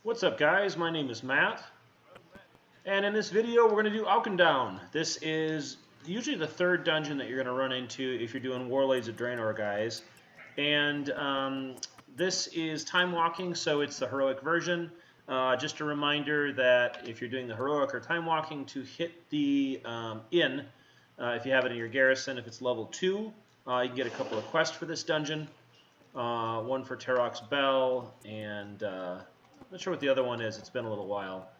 What's up, guys? My name is Matt, and in this video we're going to do Auchindoun. This is usually the third dungeon that you're going to run into if you're doing Warlords of Draenor, guys. And this is time walking, so it's the heroic version. Just a reminder that if you're doing the heroic or time walking, to hit the inn if you have it in your garrison. If it's level 2, you can get a couple of quests for this dungeon. One for Tarok's Bell, and I'm not sure what the other one is. It's been a little while.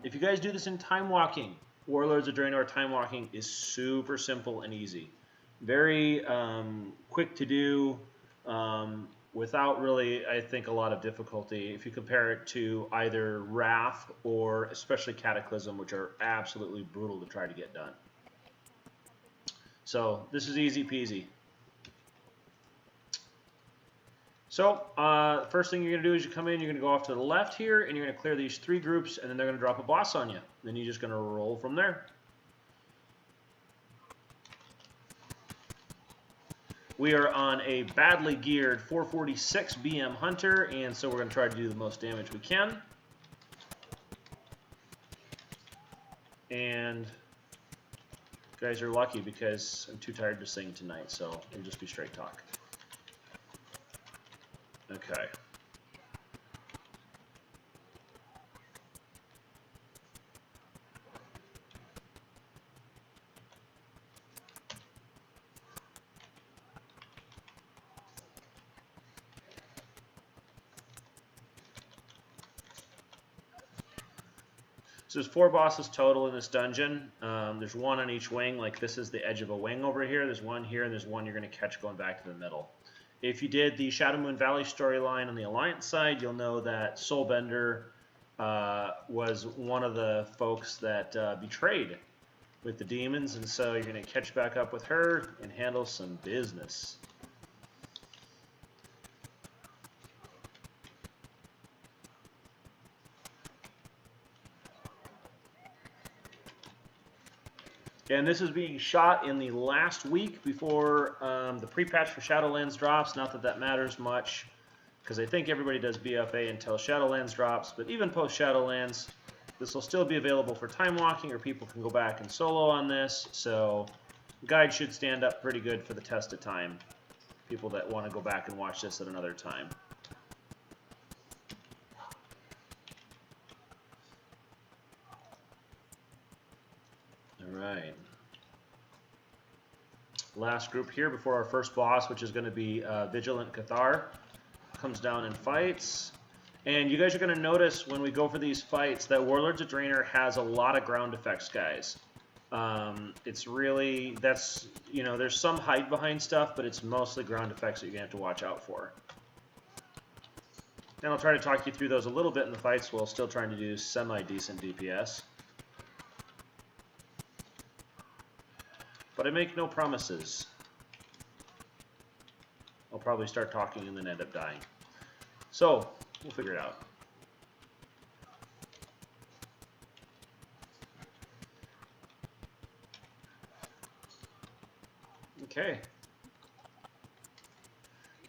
If you guys do this in time walking, Warlords of Draenor time walking is super simple and easy. Very quick to do, without really, I think, a lot of difficulty if you compare it to either Wrath or especially Cataclysm, which are absolutely brutal to try to get done. So this is easy peasy. So, first thing you're going to do is you come in, you're going to go off to the left here, and you're going to clear these 3 groups, and then they're going to drop a boss on you. Then you're just going to roll from there. We are on a badly geared 446 BM Hunter, and so we're going to try to do the most damage we can. And you guys are lucky because I'm too tired to sing tonight, so it'll just be straight talk. Okay. So there's 4 bosses total in this dungeon. There's 1 on each wing, like this is the edge of a wing over here. There's 1 here, and there's 1 you're going to catch going back to the middle. If you did the Shadow Moon Valley storyline on the Alliance side, you'll know that Soulbender was one of the folks that betrayed with the demons, and so you're going to catch back up with her and handle some business. And this is being shot in the last week before the pre-patch for Shadowlands drops. Not that that matters much, because I think everybody does BFA until Shadowlands drops. But even post-Shadowlands, this will still be available for time walking, or people can go back and solo on this. So the guide should stand up pretty good for the test of time. People that want to go back and watch this at another time. Alright. Last group here before our first boss, which is going to be Vigilant Kaathar, comes down and fights. And you guys are going to notice when we go for these fights that Warlords of Draenor has a lot of ground effects, guys. It's really, that's, you know, there's some hide behind stuff, but it's mostly ground effects that you're going to have to watch out for. And I'll try to talk you through those a little bit in the fights while still trying to do semi-decent DPS. But I make no promises. I'll probably start talking and then end up dying. So, we'll figure it out. Okay.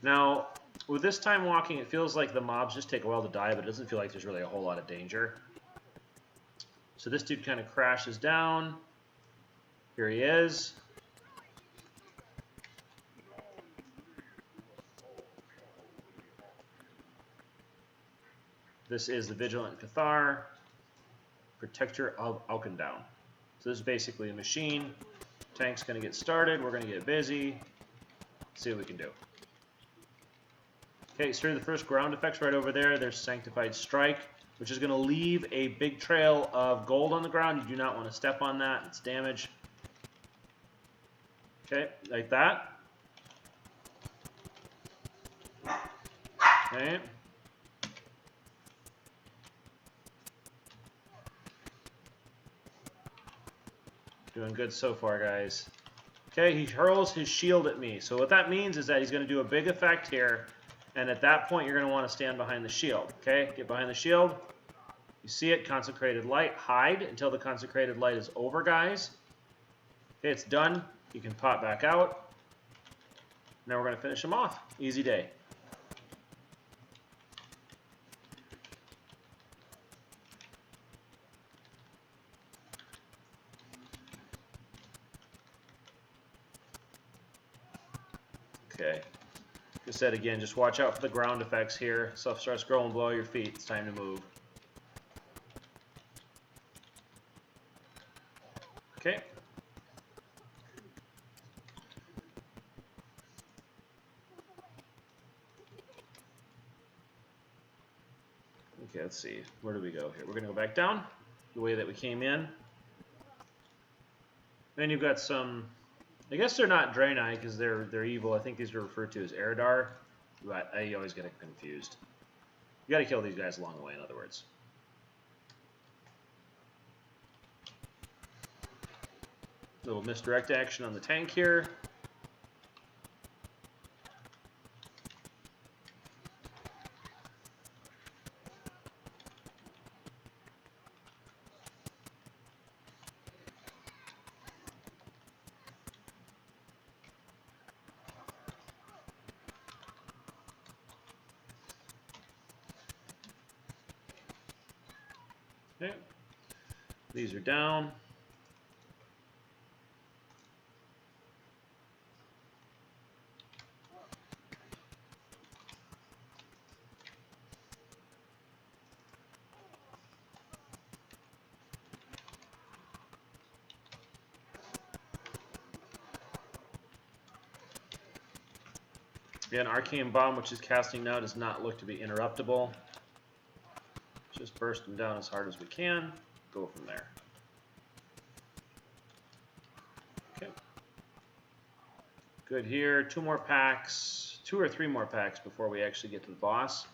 Now, with this time walking, it feels like the mobs just take a while to die, but it doesn't feel like there's really a whole lot of danger. So this dude kind of crashes down. Here he is. This is the Vigilant Kaathar, Protector of Auchindoun. So this is basically a machine. Tank's going to get started. We're going to get busy. See what we can do. Okay, so the first ground effects right over there. There's Sanctified Strike, which is going to leave a big trail of gold on the ground. You do not want to step on that. It's damage. Okay, like that. Okay. Doing good so far, guys. Okay, he hurls his shield at me. So what that means is that he's going to do a big effect here, and at that point you're going to want to stand behind the shield. Okay, get behind the shield. You see it, consecrated light. Hide until the consecrated light is over, guys. Okay, it's done. You can pop back out. Now we're going to finish him off. Easy day. Okay. Like I said again, just watch out for the ground effects here. Stuff starts growing below your feet. It's time to move. Okay. Okay, let's see. Where do we go here? We're going to go back down the way that we came in. Then you've got some... I guess they're not draenei because they're evil. I think these are referred to as Eridar, but I always get confused. You got to kill these guys along the way, in other words. Little misdirect action on the tank here. Okay. These are down. Again, Arcane Bomb, which is casting now, does not look to be interruptible. Just burst them down as hard as we can. Go from there. Okay. Good here. 2 more packs. 2 or 3 more packs before we actually get to the boss.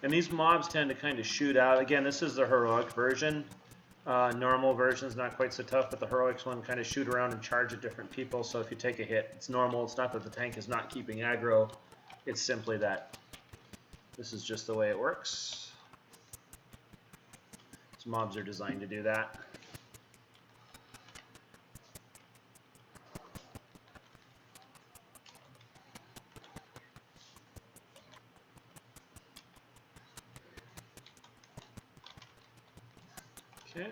And these mobs tend to kind of shoot out. Again, this is the heroic version. Normal version is not quite so tough, but the heroics one kind of shoot around and charge at different people. So if you take a hit, it's normal. It's not that the tank is not keeping aggro. It's simply that this is just the way it works. These mobs are designed to do that. Okay.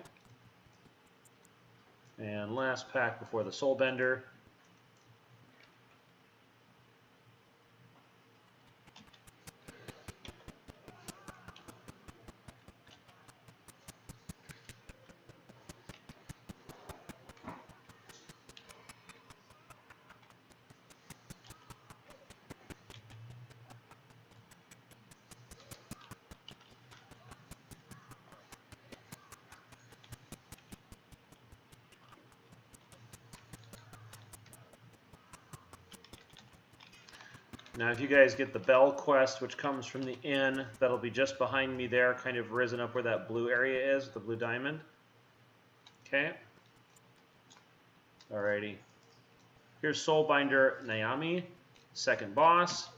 And last pack before the Soul Bender. Now, if you guys get the Bell quest, which comes from the inn, that'll be just behind me there, kind of risen up where that blue area is, the blue diamond. Okay. Alrighty. Here's Soulbinder Naomi, second boss.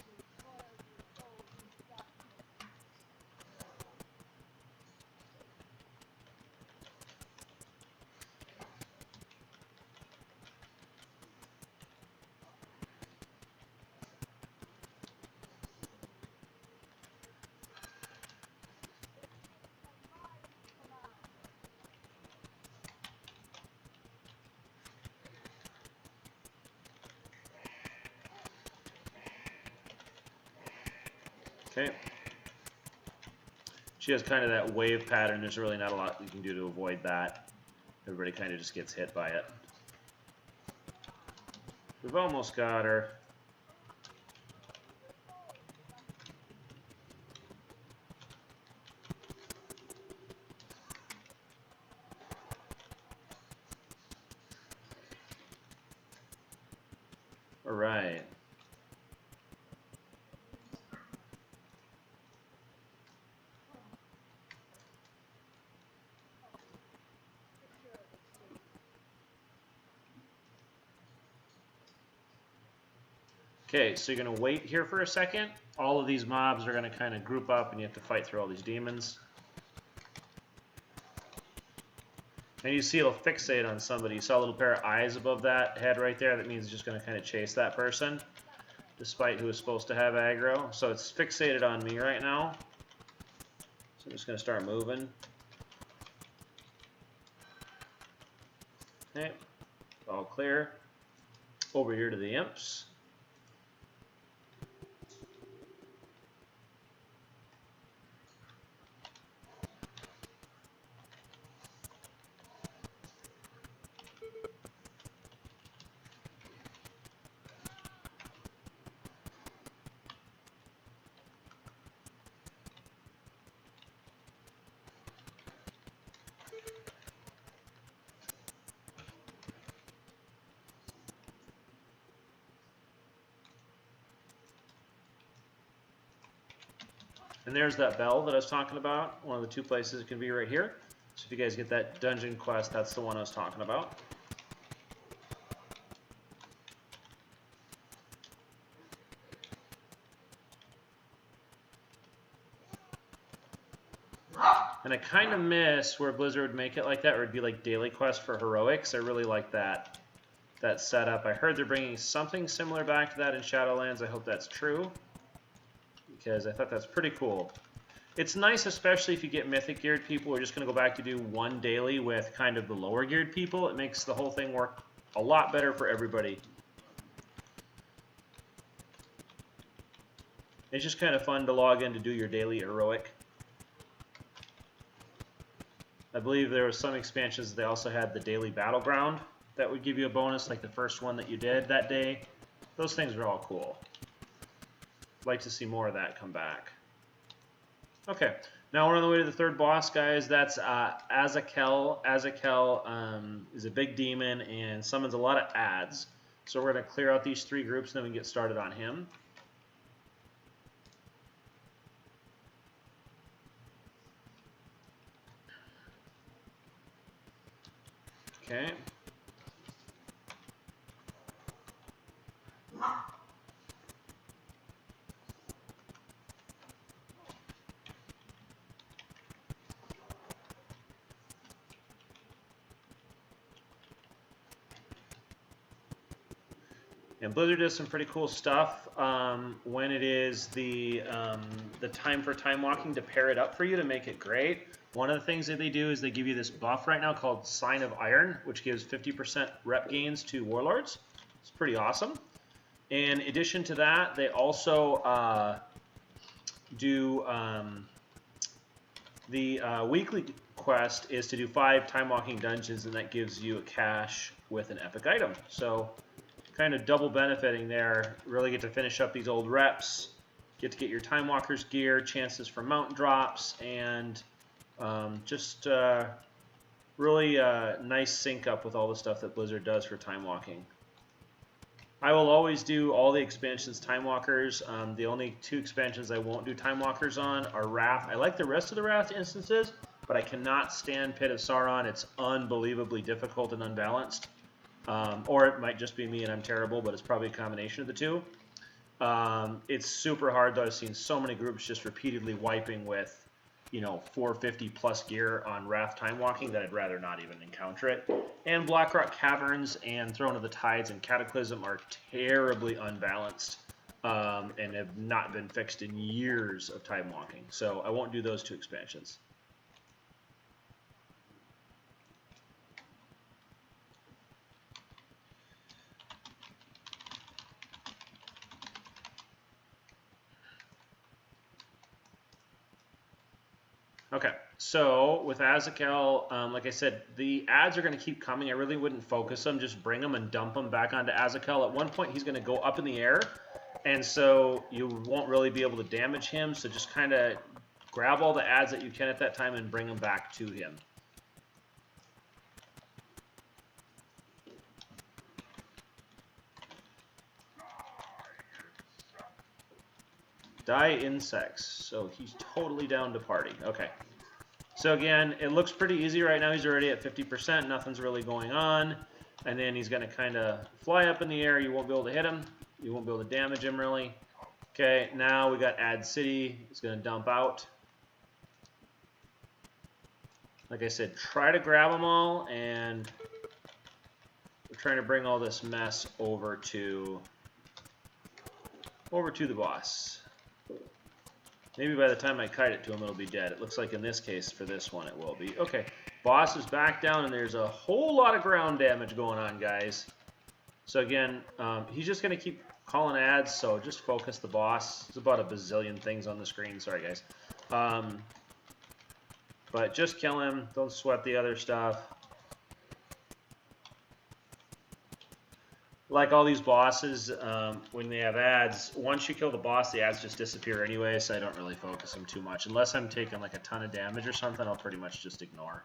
Okay. She has kind of that wave pattern. There's really not a lot you can do to avoid that. Everybody kind of just gets hit by it. We've almost got her. All right. Okay, so you're going to wait here for a second. All of these mobs are going to kind of group up, and you have to fight through all these demons. And you see it'll fixate on somebody. You saw a little pair of eyes above that head right there. That means it's just going to kind of chase that person, despite who is supposed to have aggro. So it's fixated on me right now. So I'm just going to start moving. Okay, all clear. Over here to the imps. And there's that bell that I was talking about. One of the two places it can be right here. So if you guys get that dungeon quest, that's the one I was talking about. And I kind of miss where Blizzard would make it like that, where it'd be like daily quest for heroics. I really like that setup. I heard they're bringing something similar back to that in Shadowlands. I hope that's true, because I thought that's pretty cool. It's nice, especially if you get mythic geared people who are just going to go back to do one daily with kind of the lower geared people. It makes the whole thing work a lot better for everybody. It's just kind of fun to log in to do your daily heroic. I believe there were some expansions they also had the daily battleground that would give you a bonus, like the first one that you did that day. Those things are all cool. I'd like to see more of that come back. Okay, now we're on the way to the third boss, guys. That's Azakel. Azakel is a big demon and summons a lot of ads. So we're going to clear out these three groups, and then we can get started on him. Okay. And Blizzard does some pretty cool stuff when it is the time for time walking to pair it up for you to make it great. One of the things that they do is they give you this buff right now called Sign of Iron, which gives 50% rep gains to Warlords. It's pretty awesome. In addition to that, they also do the weekly quest is to do 5 time walking dungeons, and that gives you a cache with an epic item. So kind of double benefiting there. Really get to finish up these old reps, get to get your time walkers gear, chances for mountain drops, and just really nice sync up with all the stuff that Blizzard does for time walking. I will always do all the expansions time walkers. The only 2 expansions I won't do time walkers on are Wrath. I like the rest of the Wrath instances, but I cannot stand Pit of Sauron. It's unbelievably difficult and unbalanced. Or it might just be me and I'm terrible, but it's probably a combination of the two. It's super hard, though. I've seen so many groups just repeatedly wiping with, 450 plus gear on Wrath time walking that I'd rather not even encounter it. And Blackrock Caverns and Throne of the Tides and Cataclysm are terribly unbalanced and have not been fixed in years of time walking. So I won't do those 2 expansions. Okay, so with Azakel, like I said, the ads are going to keep coming. I really wouldn't focus them. Just bring them and dump them back onto Azakel. At one point, he's going to go up in the air, and so you won't really be able to damage him. So just kind of grab all the ads that you can at that time and bring them back to him. Die insects. So he's totally down to party. Okay. So again, it looks pretty easy right now. He's already at 50%. Nothing's really going on. And then he's going to kind of fly up in the air. You won't be able to hit him. You won't be able to damage him really. Okay, now we got add city. It's going to dump out. Like I said, try to grab them all, and we're trying to bring all this mess over to the boss. Maybe by the time I kite it to him, it'll be dead. It looks like in this case, for this one, it will be. Okay, boss is back down, and there's a whole lot of ground damage going on, guys. So again, he's just going to keep calling ads, so just focus the boss. There's about a bazillion things on the screen. Sorry, guys. But just kill him. Don't sweat the other stuff. Like all these bosses, when they have ads, once you kill the boss, the ads just disappear anyway, so I don't really focus them too much. Unless I'm taking like a ton of damage or something, I'll pretty much just ignore.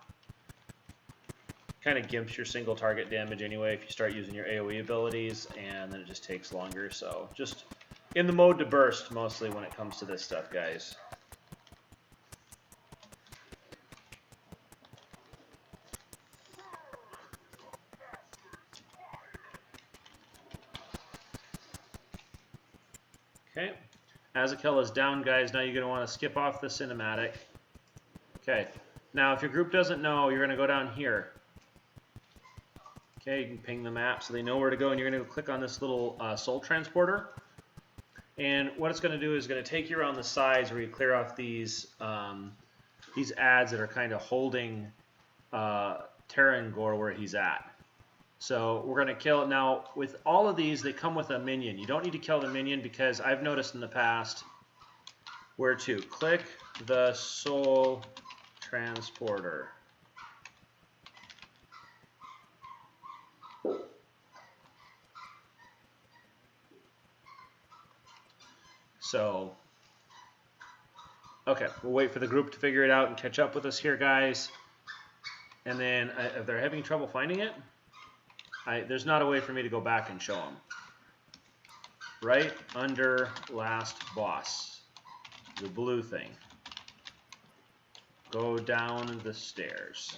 Kind of gimps your single target damage anyway if you start using your AoE abilities, and then it just takes longer. So just in the mode to burst mostly when it comes to this stuff, guys. Okay, Azakel is down, guys. Now you're going to want to skip off the cinematic. Okay, now if your group doesn't know, you're going to go down here. Okay, you can ping the map so they know where to go, and you're going to go click on this little soul transporter. And what it's going to do is going to take you around the sides where you clear off these ads that are kind of holding Terrangor where he's at. So we're going to kill it. Now, with all of these, they come with a minion. You don't need to kill the minion because I've noticed in the past where to click the soul transporter. So, okay, we'll wait for the group to figure it out and catch up with us here, guys. And then if they're having trouble finding it, there's not a way for me to go back and show them. Right under last boss, the blue thing. Go down the stairs.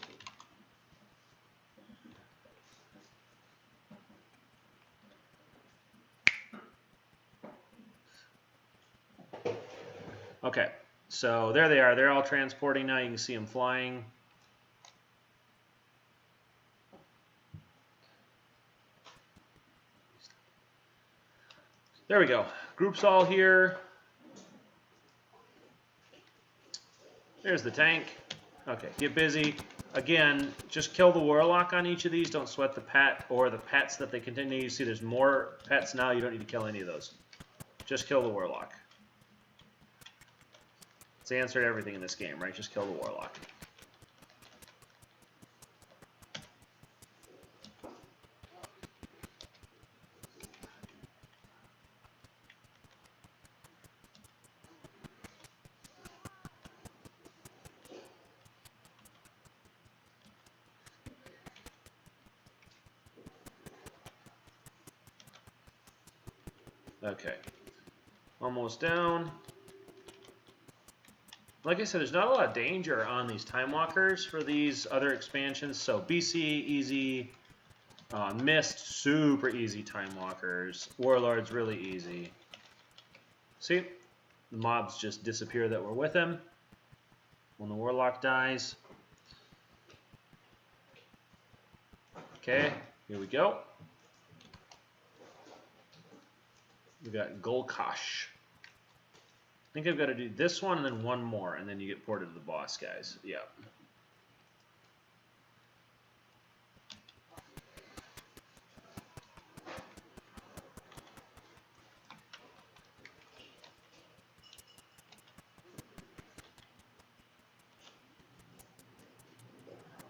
Okay, so there they are. They're all transporting now. You can see them flying. There we go. Group's all here. There's the tank. Okay, get busy. Again, just kill the warlock on each of these. Don't sweat the pet or the pets that they continue. You see there's more pets now. You don't need to kill any of those. Just kill the warlock. It's the answer to everything in this game, right? Just kill the warlock. Okay, almost down. Like I said, there's not a lot of danger on these Time Walkers for these other expansions. So BC, easy. Mist, super easy Time Walkers. Warlords, really easy. See? The mobs just disappear that were with him when the Warlock dies. Okay, here we go. We got Golkosh. I think I've got to do this one and then one more, and then you get ported to the boss, guys. Yeah.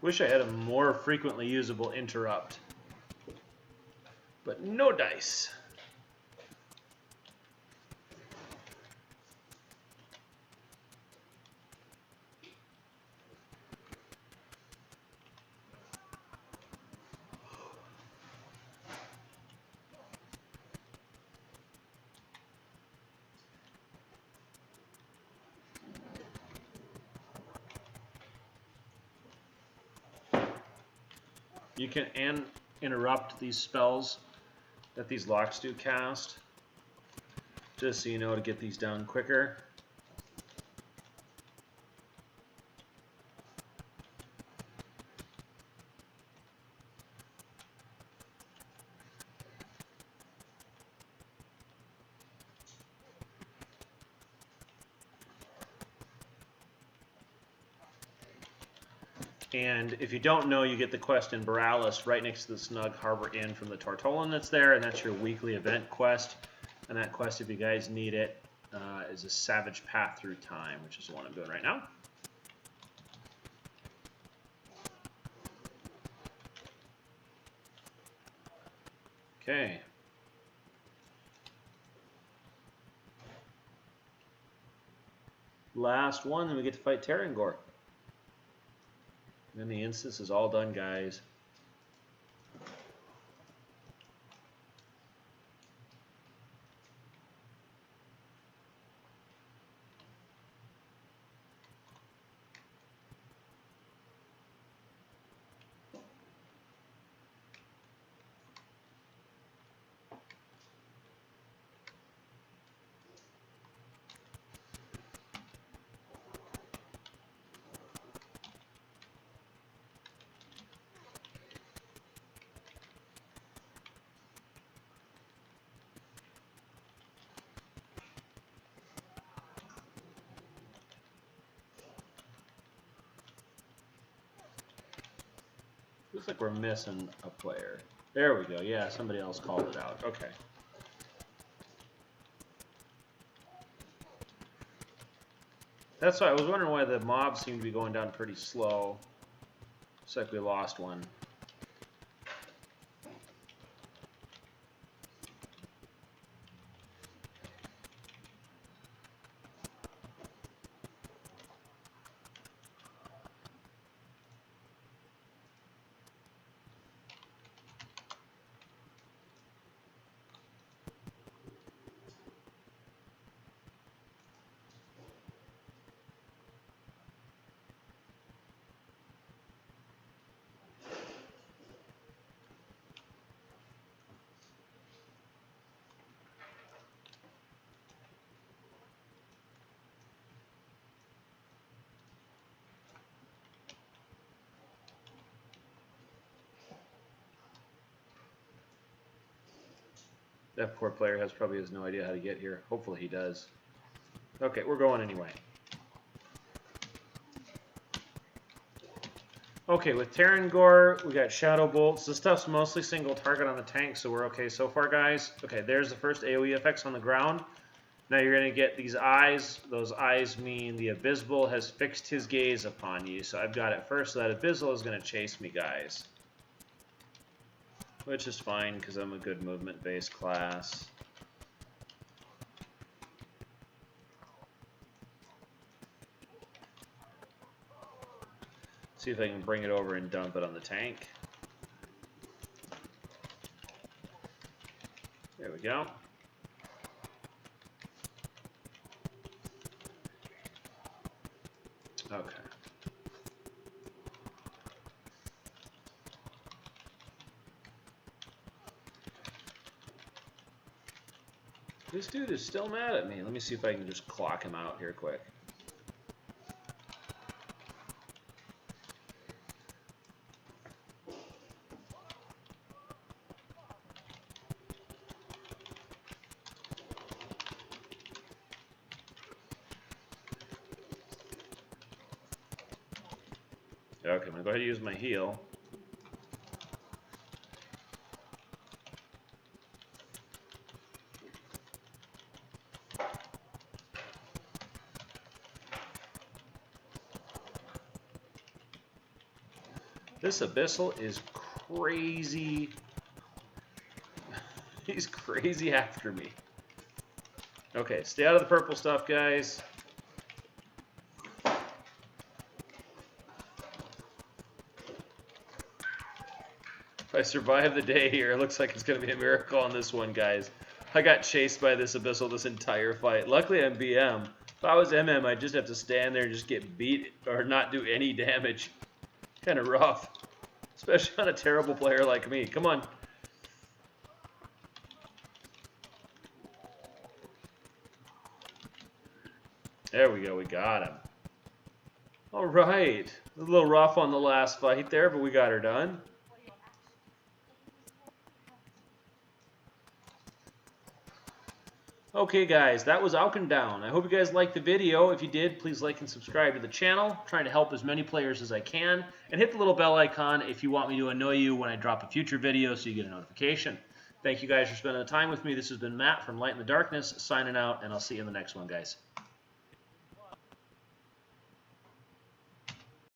Wish I had a more frequently usable interrupt. But no dice. You can interrupt these spells that these locks do cast. just so you know to get these down quicker. And if you don't know, you get the quest in Borealis right next to the Snug Harbor Inn from the Tortollan that's there, and that's your weekly event quest. And that quest, if you guys need it, is a Savage Path Through Time, which is the one I'm doing right now. Okay. Last one, then we get to fight Tarangor. And then the instance is all done, guys. Looks like we're missing a player. There we go. Yeah, somebody else called it out. Okay. That's why I was wondering why the mobs seem to be going down pretty slow. Looks like we lost one. That poor player probably has no idea how to get here. Hopefully he does. Okay, we're going anyway. Okay, with Tarangor, we got Shadow Bolts. This stuff's mostly single target on the tank, so we're okay so far, guys. Okay, there's the first AoE effects on the ground. Now you're going to get these eyes. Those eyes mean the Abyssal has fixed his gaze upon you. So I've got it first, so that Abyssal is going to chase me, guys. Which is fine, because I'm a good movement-based class. See if I can bring it over and dump it on the tank. There we go. Okay. This dude is still mad at me. Let me see if I can just clock him out here quick. Okay, I'm going to go ahead and use my heal. This Abyssal is crazy. He's crazy after me. Okay, stay out of the purple stuff, guys. If I survive the day here, it looks like it's going to be a miracle on this one, guys. I got chased by this Abyssal this entire fight. Luckily, I'm BM. If I was MM, I'd just have to stand there and just get beat or not do any damage. Kind of rough. Especially on a terrible player like me. Come on. There we go. We got him. All right. A little rough on the last fight there, but we got her done. Okay, guys, that was Auchindoun. I hope you guys liked the video. If you did, please like and subscribe to the channel. I'm trying to help as many players as I can. And hit the little bell icon if you want me to annoy you when I drop a future video so you get a notification. Thank you guys for spending the time with me. This has been Matt from Light in the Darkness, signing out, and I'll see you in the next one, guys.